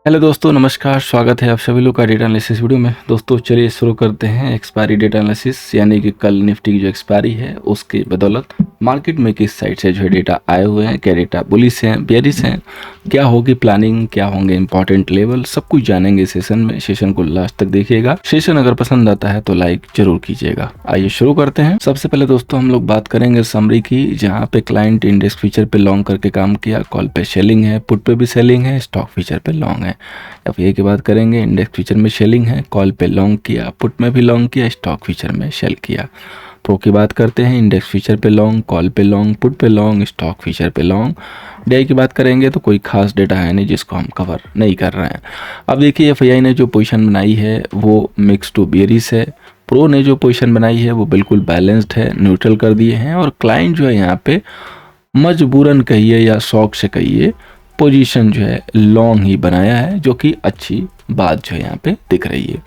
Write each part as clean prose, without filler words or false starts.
Hello दोस्तों, नमस्कार। स्वागत है आप सभी लोग का डेटा एनालिसिस वीडियो में। दोस्तों चलिए शुरू करते हैं एक्सपायरी डेटा एनालिसिस, यानी कि कल निफ्टी की जो एक्सपायरी है उसकी बदौलत मार्केट में किस साइड से जो है डेटा आए हुए हैं, क्या डेटा बुलिश हैं, बेयरिश हैं, क्या होगी प्लानिंग, क्या होंगे इंपॉर्टेंट लेवल, सब कुछ जानेंगे सेशन में। सेशन को लास्ट तक देखिएगा। सेशन अगर पसंद आता है तो लाइक जरूर कीजिएगा। आइए शुरू करते हैं। सबसे पहले दोस्तों हम लोग बात करेंगे समरी की, जहाँ पे क्लाइंट इंडेक्स फीचर पे लॉन्ग करके काम किया, कॉल पे सेलिंग है, पुट पे भी सेलिंग है, स्टॉक फीचर पे लॉन्ग है। एफआईआई की बात करेंगे, इंडेक्स फीचर में सेलिंग है, कॉल पे लॉन्ग किया, पुट में भी लॉन्ग किया, स्टॉक फीचर में सेल किया। प्रो की बात करते हैं, इंडेक्स फीचर पे लॉन्ग, कॉल पे लॉन्ग, पुट पे लॉन्ग, स्टॉक फीचर पे लॉन्ग। डे की बात करेंगे तो कोई खास डेटा है नहीं जिसको हम कवर नहीं कर रहे हैं। अब देखिए एफआईआई ने जो पोजीशन बनाई है वो मिक्स टू बियरिश है। प्रो ने जो पोजीशन बनाई है वो बिल्कुल बैलेंस्ड है, न्यूट्रल कर दिए हैं। और क्लाइंट जो है यहाँ पे मजबूरन कहिए या शौक से कहिए, पोजीशन जो है लॉन्ग ही बनाया है, जो कि अच्छी बात जो है यहाँ पे दिख रही है।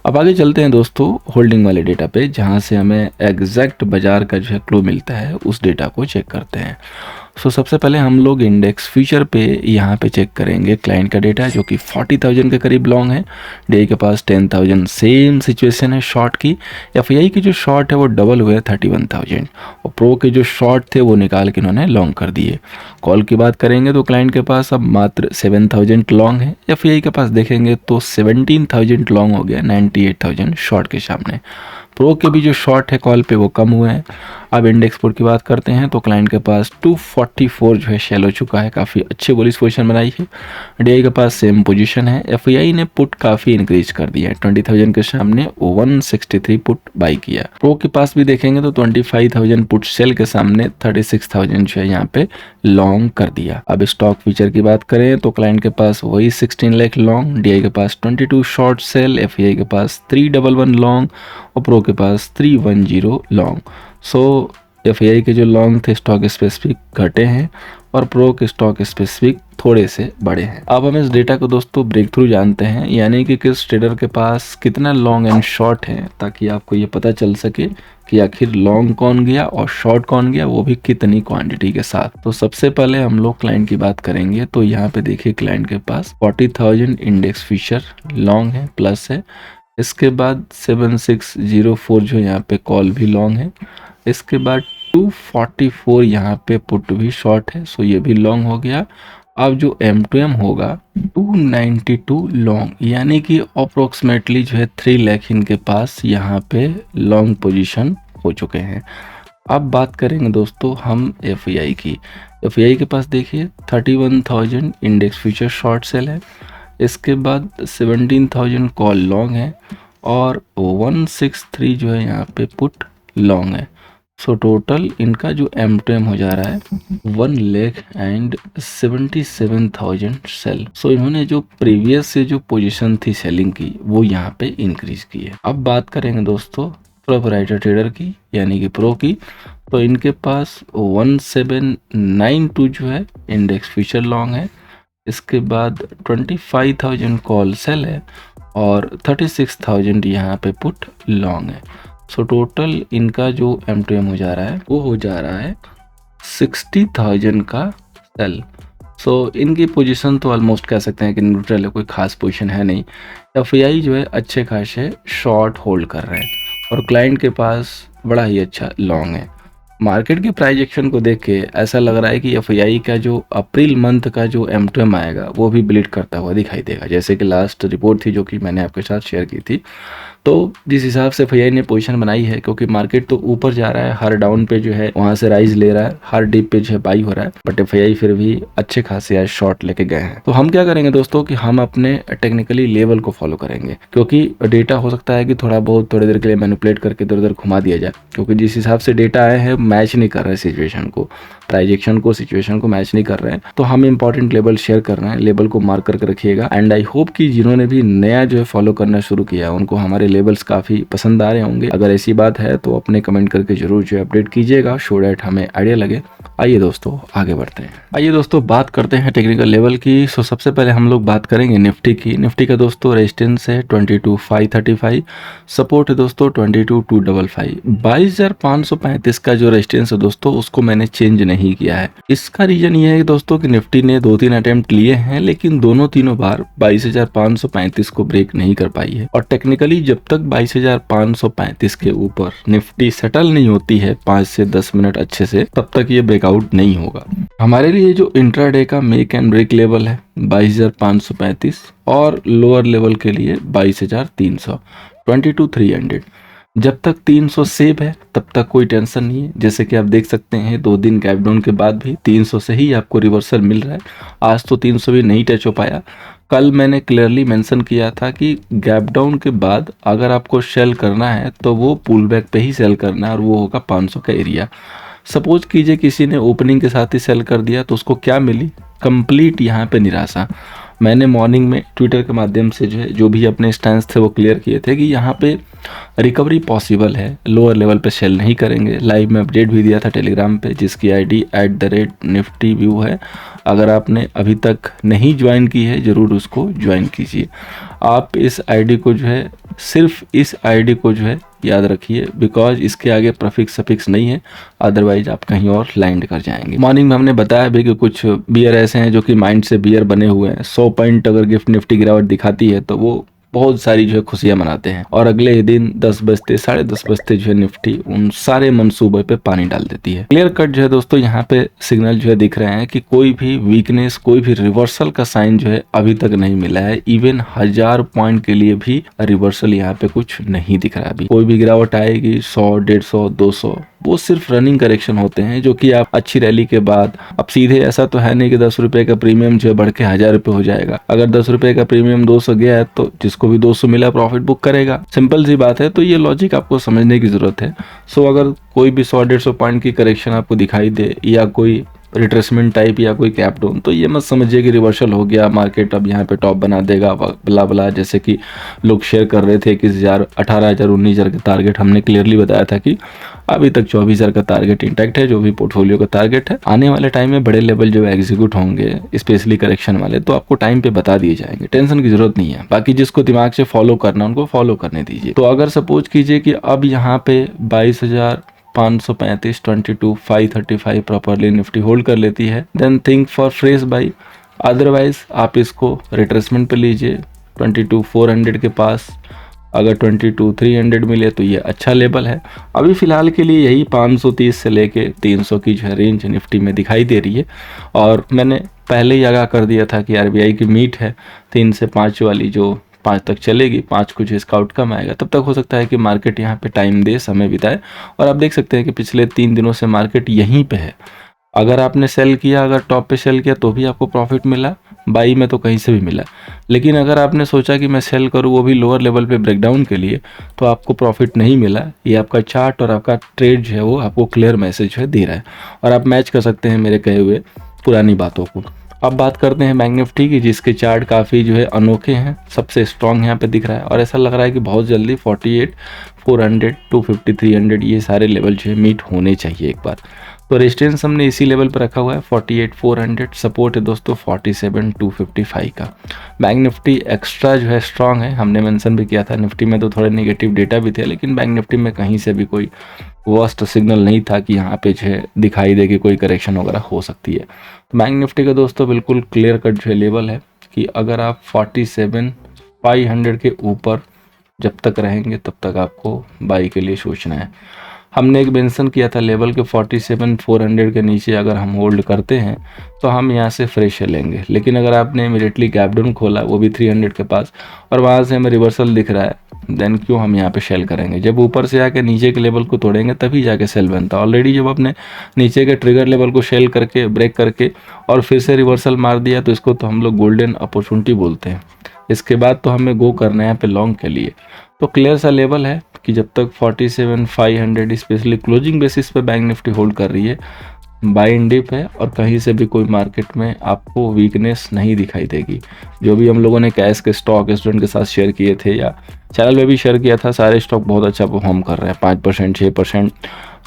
अब आगे चलते हैं दोस्तों होल्डिंग वाले डेटा पे, जहाँ से हमें एग्जैक्ट बाजार का जो है क्लू मिलता है, उस डेटा को चेक करते हैं। सबसे पहले हम लोग इंडेक्स फ्यूचर पे यहाँ पे चेक करेंगे क्लाइंट का डेटा, जो कि 40,000 के करीब लॉन्ग है। डे के पास 10,000, सेम सिचुएशन है शॉर्ट की। एफआईआई की जो शॉर्ट है वो डबल हुए 31,000, और प्रो के जो शॉर्ट थे वो निकाल के इन्होंने लॉन्ग कर दिए। कॉल की बात करेंगे तो क्लाइंट के पास अब मात्र 7,000 लॉन्ग है। एफआईआई के पास देखेंगे तो 17,000 लॉन्ग हो गया 98,000 शॉर्ट के सामने। प्रो के भी जो शॉर्ट है कॉल पे वो कम हुए हैं। अब इंडेक्स पुट की बात करते हैं तो क्लाइंट के पास 244 जो है शेल हो चुका है, काफ़ी अच्छी बुलिश पोजीशन बनाई है। डीआई के पास सेम पोजीशन है। एफआईआई ने पुट काफ़ी इंक्रीज कर दिया है, 20,000 के सामने 163 पुट बाई किया। प्रो के पास भी देखेंगे तो 25,000 पुट सेल के सामने 36,000 जो है यहाँ पे लॉन्ग कर दिया। अब स्टॉक फीचर की बात करें तो क्लाइंट के पास वही 16 लाख लॉन्ग, डीआई के पास 22 शॉर्ट सेल, एफआईआई के पास 311 लॉन्ग और प्रो के पास 310 लॉन्ग। एफआईआई के जो लॉन्ग थे स्टॉक स्पेसिफिक घटे हैं और प्रो के स्टॉक स्पेसिफिक थोड़े से बड़े हैं। अब हम इस डेटा को दोस्तों ब्रेक थ्रू जानते हैं, यानी कि किस ट्रेडर के पास कितना लॉन्ग एंड शॉर्ट है, ताकि आपको ये पता चल सके कि आखिर लॉन्ग कौन गया और शॉर्ट कौन गया, वो भी कितनी क्वांटिटी के साथ। तो सबसे पहले हम लोग क्लाइंट की बात करेंगे तो यहाँ पे देखिए क्लाइंट के पास 40,000 इंडेक्स फ्यूचर लॉन्ग है, प्लस है। इसके बाद 7604 जो यहाँ पे कॉल भी लॉन्ग है। इसके बाद 244 यहाँ पे पुट भी शॉर्ट है, सो ये भी लॉन्ग हो गया। अब जो M2M होगा 292 लॉन्ग, यानी कि अप्रोक्सीमेटली जो है 3 लाख इनके पास यहाँ पे लॉन्ग पोजीशन हो चुके हैं। अब बात करेंगे दोस्तों हम एफआईआई की। एफआईआई के पास देखिए 31,000 इंडेक्स फ्यूचर शॉर्ट सेल है। इसके बाद 17,000 कॉल लॉन्ग है और 163 जो है यहाँ पे पुट लॉन्ग है। टोटल इनका जो M2M हो जा रहा है 1,77,000 सेल। इन्होंने जो प्रीवियस से जो पोजीशन थी सेलिंग की वो यहाँ पे इंक्रीज की है। अब बात करेंगे दोस्तों प्रोपराइटर ट्रेडर की, यानी कि प्रो की, तो इनके पास 1792 जो है इंडेक्स फ्यूचर लॉन्ग है। इसके बाद 25,000 कॉल सेल है और 36,000 यहाँ पे पुट लॉन्ग है। टोटल इनका जो M2M हो जा रहा है वो हो जा रहा है 60,000 का सेल। इनकी पोजीशन तो ऑलमोस्ट कह सकते हैं कि न्यूट्रल है, कोई खास पोजीशन है नहीं। एफआईआई जो है अच्छे खासे शॉर्ट होल्ड कर रहे हैं और क्लाइंट के पास बड़ा ही अच्छा लॉन्ग है। मार्केट के प्राइस एक्शन को देख के ऐसा लग रहा है कि एफआईआई का जो अप्रैल मंथ का जो M2M आएगा वो भी ब्लीड करता हुआ दिखाई देगा, जैसे कि लास्ट रिपोर्ट थी जो कि मैंने आपके साथ शेयर की थी। तो जिस हिसाब से एफआईआई ने पोजीशन बनाई है, क्योंकि मार्केट तो ऊपर जा रहा है, हर डाउन पे जो है वहां से राइज ले रहा है, हर डिप पे जो है बाई हो रहा है, बट एफआईआई फिर भी अच्छे खासे आज शॉर्ट लेके गए हैं। तो हम क्या करेंगे दोस्तों कि हम अपने टेक्निकली लेवल को फॉलो करेंगे, क्योंकि डेटा हो सकता है कि थोड़ा बहुत थोड़ी देर के लिए मैनिपुलेट करके इधर उधर घुमा दिया जाए, क्योंकि जिस हिसाब से डेटा आए हैं मैच नहीं कर रहे सिचुएशन को, प्राइजेक्शन को, सिचुएशन को मैच नहीं कर रहे हैं। तो हम इंपॉर्टेंट लेवल शेयर कर रहे हैं, लेवल को मार्क करके रखिएगा। एंड आई होप कि जिन्होंने भी नया जो है फॉलो करना शुरू किया उनको हमारे लेवल्स काफ़ी पसंद आ रहे होंगे। अगर ऐसी बात है तो अपने कमेंट करके जरूर जो अपडेट कीजिएगा, सो डैट हमें आइडिया लगे। आइए दोस्तों आगे बढ़ते हैं। आइए दोस्तों बात करते हैं टेक्निकल लेवल की। सो सबसे पहले हम लोग बात करेंगे निफ्टी की। निफ्टी का दोस्तों रेजिस्टेंस है 22,535, सपोर्ट है दोस्तों 22,255। 22,535 का जो रेजिस्टेंस है दोस्तों उसको मैंने चेंज नहीं किया है। इसका रीजन ये है दोस्तों कि निफ्टी ने 2-3 अटेम्प्ट लिए हैं, लेकिन तीनों बार 22,535 को ब्रेक नहीं कर पाई है। और टेक्निकली जब तक 22,535 के ऊपर निफ्टी सेटल नहीं होती है 5 से 10 मिनट अच्छे से, तब तक ये ब्रेकआउट नहीं होगा। हमारे लिए जो इंट्राडे का मेक एंड ब्रेक लेवल है 22,535 और लोअर लेवल के लिए 22,300, 22,300। जब तक 300 सेव है तब तक कोई टेंशन नहीं है। जैसे कि आप देख सकते हैं 2 दिन गैप डाउन के बाद भी 300 से ही आपको रिवर्सल मिल रहा है। आज तो 300 भी नहीं टच हो पाया। कल मैंने क्लियरली मेंशन किया था कि गैप डाउन के बाद अगर आपको सेल करना है तो वो पुल बैक पे ही सेल करना है और वो होगा 500 का एरिया। सपोज कीजिए किसी ने ओपनिंग के साथ ही सेल कर दिया तो उसको क्या मिली? कंप्लीट यहाँ पे निराशा। मैंने मॉर्निंग में ट्विटर के माध्यम से जो भी अपने स्टैंस थे वो क्लियर किए थे कि यहाँ पे रिकवरी पॉसिबल है, लोअर लेवल पे सेल नहीं करेंगे। लाइव में अपडेट भी दिया था टेलीग्राम पे, जिसकी आईडी @niftyview है। अगर आपने अभी तक नहीं ज्वाइन की है ज़रूर उसको ज्वाइन कीजिए। आप इस आईडी को सिर्फ इस आईडी को याद रखिए, बिकॉज इसके आगे प्रफिक्स सफिक्स नहीं है, अदरवाइज आप कहीं और लैंड कर जाएंगे। मॉर्निंग में हमने बताया भी कि कुछ बियर ऐसे हैं जो कि माइंड से बियर बने हुए हैं। 100 पॉइंट अगर गिफ्ट निफ्टी गिरावट दिखाती है तो वो बहुत सारी खुशियां मनाते हैं, और अगले ही दिन 10 बजते 10:30 बजते निफ्टी उन सारे मंसूबे पे पानी डाल देती है। क्लियर कट दोस्तों यहाँ पे सिग्नल दिख रहे हैं कि कोई भी वीकनेस, कोई भी रिवर्सल का साइन अभी तक नहीं मिला है। इवन 1000 पॉइंट के लिए भी रिवर्सल यहाँ पे कुछ नहीं दिख रहा। अभी कोई भी गिरावट आएगी 100, 150, 200, वो सिर्फ रनिंग करेक्शन होते हैं, जो कि आप अच्छी रैली के बाद, अब सीधे ऐसा तो है नहीं कि 10 रुपए का प्रीमियम बढ़ के 1000 रुपए हो जाएगा। अगर 10 रुपए का प्रीमियम 200 गया है तो जिसको भी 200 मिला प्रॉफिट बुक करेगा। सिंपल सी बात है। तो ये लॉजिक आपको समझने की जरूरत है। सो अगर कोई भी 100-150 पॉइंट की करेक्शन आपको दिखाई दे या कोई रिट्रेसमेंट टाइप या कोई कैप डाउन, तो ये मत समझिए कि रिवर्सल हो गया, मार्केट अब यहाँ पे टॉप बना देगा बला बला, जैसे कि लोग शेयर कर रहे थे। 21,000, 18,000, 19,000 का टारगेट हमने क्लियरली बताया था कि अभी तक 24,000 का टारगेट इंटैक्ट है, जो भी पोर्टफोलियो का टारगेट है। आने वाले टाइम में बड़े लेवल एग्जीक्यूट होंगे, स्पेशली करेक्शन वाले, तो आपको टाइम पे बता दिए जाएंगे, टेंशन की जरूरत नहीं है। बाकी जिसको दिमाग से फॉलो करना उनको फॉलो करने दीजिए। तो अगर सपोज कीजिए कि अब यहाँ पे 22,535, 22,535 प्रॉपरली निफ्टी होल्ड कर लेती है, then think for fresh buy. Otherwise आप इसको रिट्रेसमेंट पे लीजिए 22,400 के पास। अगर 22,300 मिले तो ये अच्छा लेवल है। अभी फ़िलहाल के लिए यही 530 से लेके 300 की रेंज निफ्टी में दिखाई दे रही है। और मैंने पहले ही आगाह कर दिया था कि आरबीआई की मीट है 3 से 5 वाली, जो 5 तक चलेगी। 5 कुछ इसका आउटकम आएगा, तब तक हो सकता है कि मार्केट यहाँ पे टाइम दे, समय बिताए। और आप देख सकते हैं कि पिछले 3 दिनों से मार्केट यहीं पे है। अगर आपने सेल किया, अगर टॉप पे सेल किया तो भी आपको प्रॉफिट मिला, बाई में तो कहीं से भी मिला। लेकिन अगर आपने सोचा कि मैं सेल करूँ वो भी लोअर लेवल पे ब्रेकडाउन के लिए, तो आपको प्रॉफिट नहीं मिला। ये आपका चार्ट और आपका ट्रेड वो आपको क्लियर मैसेज दे रहा है, और आप मैच कर सकते हैं मेरे कहे हुए पुरानी बातों को। अब बात करते हैं बैंक निफ्टी की, जिसके चार्ट काफ़ी अनोखे हैं। सबसे स्ट्रॉन्ग यहाँ पे दिख रहा है, और ऐसा लग रहा है कि बहुत जल्दी 48,400 टू 5300 ये सारे लेवल मीट होने चाहिए एक बार। तो रेजिस्टेंस हमने इसी लेवल पर रखा हुआ है 48,400। सपोर्ट है दोस्तों 47,255 का। बैंक निफ्टी एक्स्ट्रा स्ट्रॉन्ग है, हमने मेंशन भी किया था। निफ्टी में तो थोड़े नेगेटिव डेटा भी थे, लेकिन बैंक निफ्टी में कहीं से भी कोई वर्स्ट सिग्नल नहीं था कि यहाँ पे दिखाई दे कि कोई करेक्शन वगैरह हो सकती है। तो बैंक निफ्टी का दोस्तों बिल्कुल क्लियर कट लेवल है कि अगर आप 47,500 के ऊपर जब तक रहेंगे तब तक आपको बाई के लिए सोचना है। हमने एक मेंशन किया था लेवल के 47,400 के नीचे अगर हम होल्ड करते हैं तो हम यहाँ से फ्रेश लेंगे। लेकिन अगर आपने इमीडिएटली गैप डाउन खोला, वो भी 300 के पास, और वहाँ से हमें रिवर्सल दिख रहा है, देन क्यों हम यहाँ पे सेल करेंगे? जब ऊपर से आके नीचे के लेवल को तोड़ेंगे तभी जाके सेल बनता है। ऑलरेडी जब आपने नीचे के ट्रिगर लेवल को सेल करके, ब्रेक करके और फिर से रिवर्सल मार दिया, तो इसको तो हम लोग गोल्डन अपॉर्चुनिटी बोलते हैं। इसके बाद तो हमें गो करना है यहाँ पे लॉन्ग के लिए। तो क्लियर सा लेवल है कि जब तक 47,500 स्पेशली क्लोजिंग बेसिस पे बैंक निफ्टी होल्ड कर रही है, बाय इन डिप है और कहीं से भी कोई मार्केट में आपको वीकनेस नहीं दिखाई देगी। जो भी हम लोगों ने कैश के स्टॉक स्टूडेंट के साथ शेयर किए थे या चैनल में भी शेयर किया था, सारे स्टॉक बहुत अच्छा परफॉर्म कर रहे हैं, 5% 6%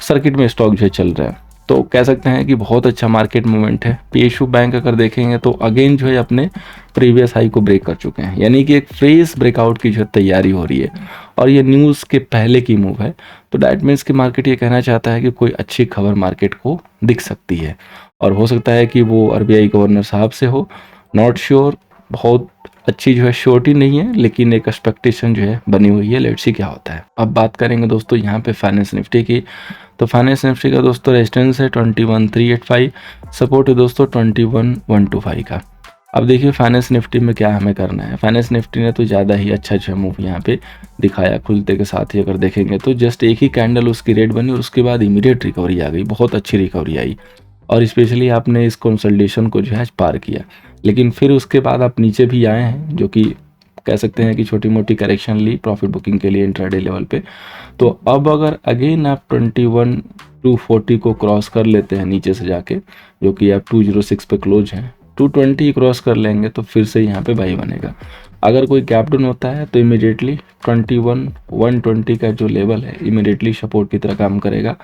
सर्किट में स्टॉक जो है चल रहे हैं। तो कह सकते हैं कि बहुत अच्छा मार्केट मूवमेंट है। पीएसयू बैंक अगर देखेंगे तो अगेन जो है अपने प्रीवियस हाई को ब्रेक कर चुके हैं, यानी कि एक फ्रेश ब्रेकआउट की जो है तैयारी हो रही है और ये न्यूज़ के पहले की मूव है। तो डैट मीन्स कि मार्केट ये कहना चाहता है कि कोई अच्छी खबर मार्केट को दिख सकती है और हो सकता है कि वो आरबीआई गवर्नर साहब से हो, नॉट श्योर, बहुत अच्छी जो है श्योरिटी नहीं है, लेकिन एक एक्सपेक्टेशन जो है बनी हुई है। लेट्स सी क्या होता है। अब बात करेंगे दोस्तों यहाँ पे फाइनेंस निफ्टी की। तो फाइनेंस निफ्टी का दोस्तों रेजिस्टेंस है 21,385, सपोर्ट है दोस्तों 21,125 का। अब देखिए फाइनेंस निफ्टी में क्या हमें करना है। फाइनेंस निफ्टी ने तो ज़्यादा ही अच्छा जो है मूव यहाँ पे दिखाया, खुलते के साथ ही अगर देखेंगे तो जस्ट एक ही कैंडल उसकी रेड बनी और उसके बाद इमीडिएट रिकवरी आ गई, बहुत अच्छी रिकवरी आई और स्पेशली आपने इस कंसोलिडेशन को जो है आज पार किया। लेकिन फिर उसके बाद आप नीचे भी आए हैं, जो कि कह सकते हैं कि छोटी मोटी करेक्शन ली प्रॉफिट बुकिंग के लिए इंट्राडे लेवल पे। तो अब अगर अगेन आप 21,240 को क्रॉस कर लेते हैं नीचे से जाके, जो कि आप 206 पे क्लोज हैं, 220 क्रॉस कर लेंगे तो फिर से यहाँ पे बाई बनेगा। अगर कोई गैप डाउन होता है तो इमीडिएटली 21,120 का जो लेवल है इमीडिएटली सपोर्ट की तरह काम करेगा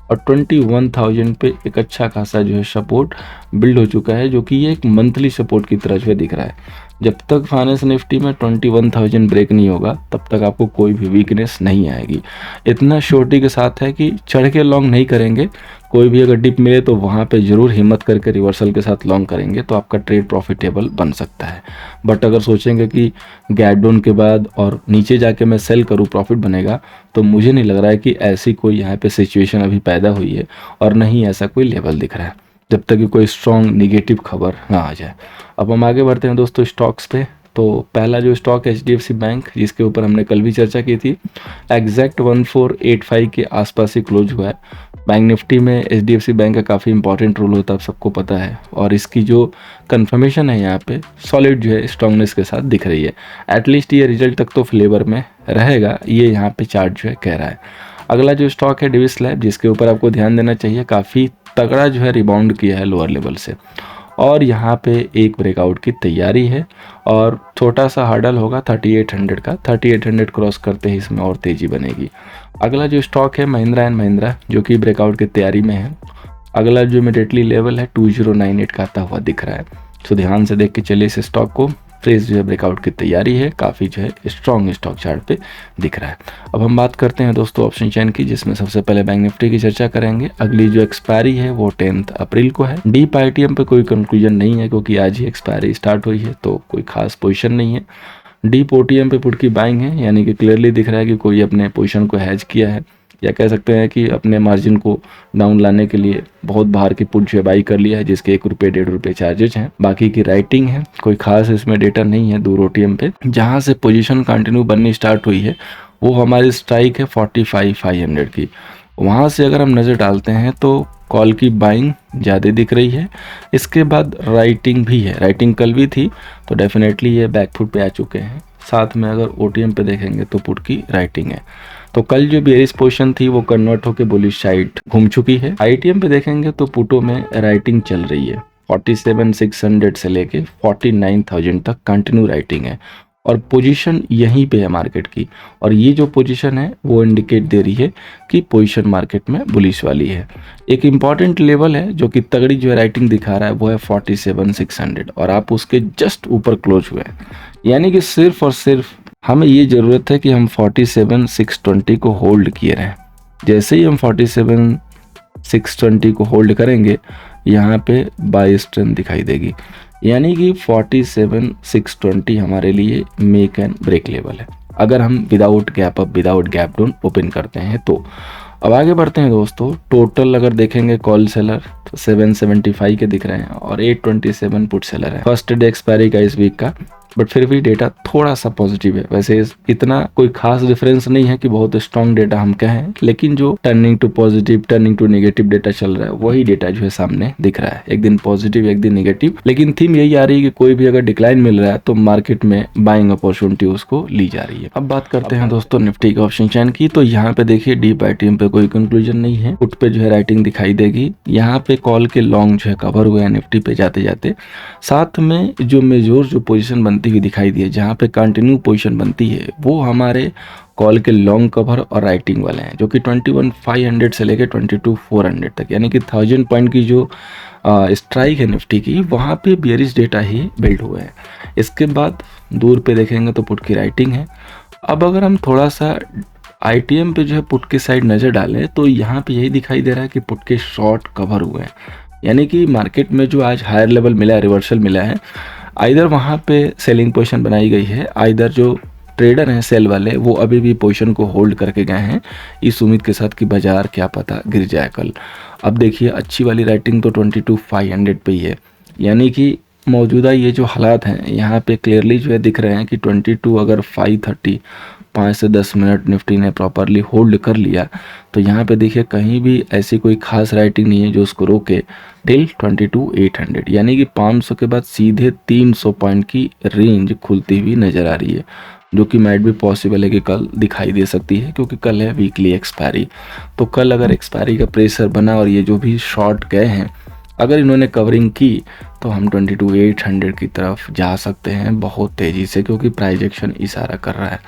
और 21,000 पे एक अच्छा खासा जो है सपोर्ट बिल्ड हो चुका है, जो कि ये एक मंथली सपोर्ट की तरह जो है दिख रहा है। जब तक फाइनेंस निफ्टी में 21,000 ब्रेक नहीं होगा तब तक आपको कोई भी वीकनेस नहीं आएगी। इतना श्योरिटी के साथ है कि चढ़ के लॉन्ग नहीं करेंगे, कोई भी अगर डिप मिले तो वहाँ पे ज़रूर हिम्मत करके रिवर्सल के साथ लॉन्ग करेंगे तो आपका ट्रेड प्रॉफिटेबल बन सकता है। बट अगर सोचेंगे कि गैप डाउन के बाद और नीचे जाके मैं सेल करूँ प्रॉफिट बनेगा, तो मुझे नहीं लग रहा है कि ऐसी कोई यहाँ पे सिचुएशन अभी पैदा हुई है और ना ही ऐसा कोई लेवल दिख रहा है, जब तक कि कोई स्ट्रॉन्ग निगेटिव खबर ना आ जाए। अब हम आगे बढ़ते हैं दोस्तों स्टॉक्स पे। तो पहला जो स्टॉक है एचडीएफसी बैंक, जिसके ऊपर हमने कल भी चर्चा की थी, एग्जैक्ट 1485 के आसपास ही क्लोज हुआ है। बैंक निफ्टी में एचडीएफसी बैंक का काफ़ी इंपॉर्टेंट रोल होता है, आप सबको पता है, और इसकी जो कंफर्मेशन है यहाँ पे सॉलिड जो है स्ट्रॉन्गनेस के साथ दिख रही है। एटलीस्ट ये रिजल्ट तक तो फ्लेवर में रहेगा, ये यहाँ पे चार्ट जो है कह रहा है। अगला जो स्टॉक है डिविस लैब, जिसके ऊपर आपको ध्यान देना चाहिए, काफ़ी तगड़ा जो है रिबाउंड किया है लोअर लेवल से और यहाँ पे एक ब्रेकआउट की तैयारी है और छोटा सा हर्डल होगा 3800 का। 3800 क्रॉस करते ही इसमें और तेज़ी बनेगी। अगला जो स्टॉक है महिंद्रा एंड महिंद्रा, जो कि ब्रेकआउट की तैयारी में है। अगला जो इमीडिएटली लेवल है 2098 का आता हुआ दिख रहा है। तो ध्यान से देख के चलिए इस स्टॉक को, फ्रेश जो है ब्रेकआउट की तैयारी है, काफ़ी जो है स्ट्रॉन्ग स्टॉक चार्ट पे दिख रहा है। अब हम बात करते हैं दोस्तों ऑप्शन चेन की, जिसमें सबसे पहले बैंक निफ्टी की चर्चा करेंगे। अगली जो एक्सपायरी है वो 10 अप्रैल को है। डीप आईटीएम पे कोई कंक्लूजन नहीं है क्योंकि आज ही एक्सपायरी स्टार्ट हुई है, तो कोई खास पोजिशन नहीं है। डीप ओटीएम पे पुट की बाइंग है, यानी कि क्लियरली दिख रहा है कि कोई अपने पोजिशन को हैज किया है या कह सकते हैं कि अपने मार्जिन को डाउन लाने के लिए बहुत बाहर की पुट जो बाई कर लिया है, जिसके 1 रुपये 1.5 रुपये चार्जेज हैं। बाकी की राइटिंग है, कोई खास इसमें डेटा नहीं है। दूर ओटीएम पे जहाँ से पोजीशन कंटिन्यू बननी स्टार्ट हुई है वो हमारी स्ट्राइक है 45,500 की। वहाँ से अगर हम नज़र डालते हैं तो कॉल की बाइंग ज़्यादा दिख रही है। इसके बाद राइटिंग भी है, राइटिंग कल भी थी, तो डेफिनेटली ये बैकफुट पे आ चुके हैं। साथ में अगर ओटीएम पे देखेंगे तो पुट की राइटिंग है। तो कल जो बेरिश पोजीशन थी वो कन्वर्ट होकर बुलिश साइड घूम चुकी है। आईटीएम पे देखेंगे तो पुटों में राइटिंग चल रही है, 47,600 से लेके 49,000 तक कंटिन्यू राइटिंग है और पोजीशन यहीं पे है मार्केट की। और ये जो पोजीशन है वो इंडिकेट दे रही है कि पोजीशन मार्केट में बुलिश वाली है। एक इम्पॉर्टेंट लेवल है जो कि तगड़ी जो है राइटिंग दिखा रहा है वो है 47,600 और आप उसके जस्ट ऊपर क्लोज हुए हैं। यानी कि सिर्फ और सिर्फ हमें ये ज़रूरत है कि हम 47,620 को होल्ड किए रहें। जैसे ही हम 47,620 को होल्ड करेंगे यहाँ पे बाय स्ट्रेंथ दिखाई देगी, यानी कि 47,620 हमारे लिए मेक एंड ब्रेक लेवल है अगर हम without gap up without gap down open करते हैं तो। अब आगे बढ़ते हैं दोस्तों। टोटल अगर देखेंगे कॉल सेलर तो 775 के दिख रहे हैं और 827 पुट सेलर है। फर्स्ट डे एक्सपायरी का इस वीक का बट फिर भी डेटा थोड़ा सा पॉजिटिव है। वैसे इतना कोई खास डिफरेंस नहीं है कि बहुत स्ट्रॉन्ग डेटा हम कहें, लेकिन जो turning to positive, turning to negative data चल रहा है वही डेटा जो है सामने दिख रहा है। एक दिन पॉजिटिव, एक दिन नेगेटिव, लेकिन थीम यही आ रही है कि कोई भी अगर डिक्लाइन मिल रहा है तो मार्केट में बाइंग अपॉर्चुनिटी उसको ली जा रही है। अब बात करते हैं दोस्तों निफ्टी के ऑप्शन चैन की। तो यहाँ पे देखिए डीप आईटीएम पे कोई कंक्लूजन नहीं है, पुट पे जो है राइटिंग दिखाई देगी। यहाँ पे कॉल के लॉन्ग जो है कवर हुए हैं निफ्टी पे जाते जाते। साथ में जो मेजोर जो पोजीशन बनती हुई दिखाई दी है, जहाँ पे कंटिन्यू पोजीशन बनती है, वो हमारे कॉल के लॉन्ग कवर और राइटिंग वाले हैं, जो कि 21,500 से लेकर 22,400 तक, यानी कि 1000 पॉइंट की जो स्ट्राइक है निफ्टी की, वहाँ पे बियरिश डेटा ही बिल्ड हुए हैं। इसके बाद दूर पे देखेंगे तो पुट की राइटिंग है। अब अगर हम थोड़ा सा आईटीएम पे जो है पुट की साइड नज़र डालें तो यहाँ पे यही दिखाई दे रहा है कि पुट के शॉर्ट कवर हुए हैं, यानी कि मार्केट में जो आज हायर लेवल मिला है, रिवर्सल मिला है, आइदर वहाँ पे सेलिंग पोजीशन बनाई गई है, आइदर जो ट्रेडर हैं सेल वाले वो अभी भी पोजीशन को होल्ड करके गए हैं इस उम्मीद के साथ कि बाजार क्या पता गिर जाए कल। अब देखिए अच्छी वाली राइटिंग तो 22,500 पे ही है, यानी कि मौजूदा ये जो हालात हैं यहाँ पे क्लियरली जो है दिख रहे हैं कि 22 अगर 530 5 से 10 मिनट निफ्टी ने प्रॉपरली होल्ड कर लिया तो यहाँ पे देखिए कहीं भी ऐसी कोई खास राइटिंग नहीं है जो उसको रोके टिल 22,800, यानी कि 500 के बाद सीधे 300 पॉइंट की रेंज खुलती हुई नज़र आ रही है, जो कि माइट भी पॉसिबल है कि कल दिखाई दे सकती है, क्योंकि कल है वीकली एक्सपायरी। तो कल अगर एक्सपायरी का प्रेशर बना और ये जो भी शॉर्ट गए हैं अगर इन्होंने कवरिंग की तो हम 22,800 की तरफ जा सकते हैं बहुत तेज़ी से, क्योंकि प्राइस एक्शन इशारा कर रहा है।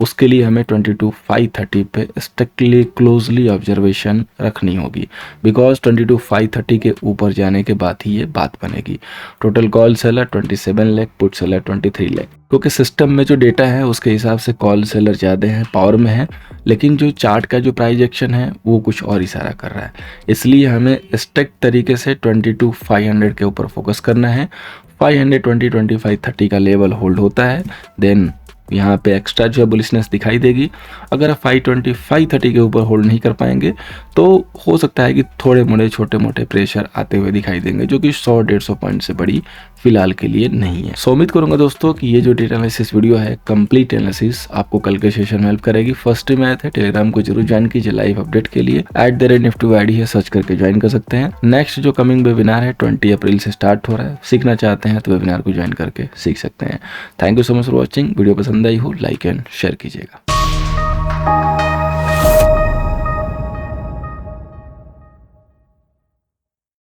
उसके लिए हमें 22,530 पे स्ट्रिक्टली क्लोजली ऑब्जर्वेशन रखनी होगी, बिकॉज 22,530 के ऊपर जाने के बाद ही ये बात बनेगी। Total call seller 27 lakh, put seller 23 lakh, क्योंकि सिस्टम में जो डेटा है उसके हिसाब से कॉल सेलर ज़्यादा है, पावर में है, लेकिन जो चार्ट का जो प्राइस एक्शन है वो कुछ और इशारा कर रहा है। इसलिए हमें स्ट्रिक्ट तरीके से 22,500 के ऊपर फोकस करना है। 520, 25, 30 का लेवल होल्ड होता है, देन यहाँ पे एक्स्ट्रा जो है बुलिशनेस दिखाई देगी। अगर आप 520, 530 के ऊपर होल्ड नहीं कर पाएंगे तो हो सकता है कि थोड़े मोड़े छोटे मोटे प्रेशर आते हुए दिखाई देंगे, जो कि 100-150 पॉइंट से बड़ी फिलहाल के लिए नहीं है। सो उम्मीद करूंगा दोस्तों कि ये जो डेटा एनालिसिस वीडियो है, कंप्लीट एनालिसिस, आपको कल के सेशन में हेल्प करेगी। फर्स्ट टाइम आए थे टेलीग्राम को जरूर ज्वाइन कीजिए लाइव अपडेट के लिए। @nifty आईडी है, सर्च करके ज्वाइन कर सकते हैं। नेक्स्ट जो कमिंग वेबिनार है 20 अप्रैल से स्टार्ट हो रहा है, सीखना चाहते हैं तो वेबिनार को ज्वाइन करके सीख सकते हैं। Thank you so much for watching. Video पसंद आई हो लाइक एंड शेयर कीजिएगा।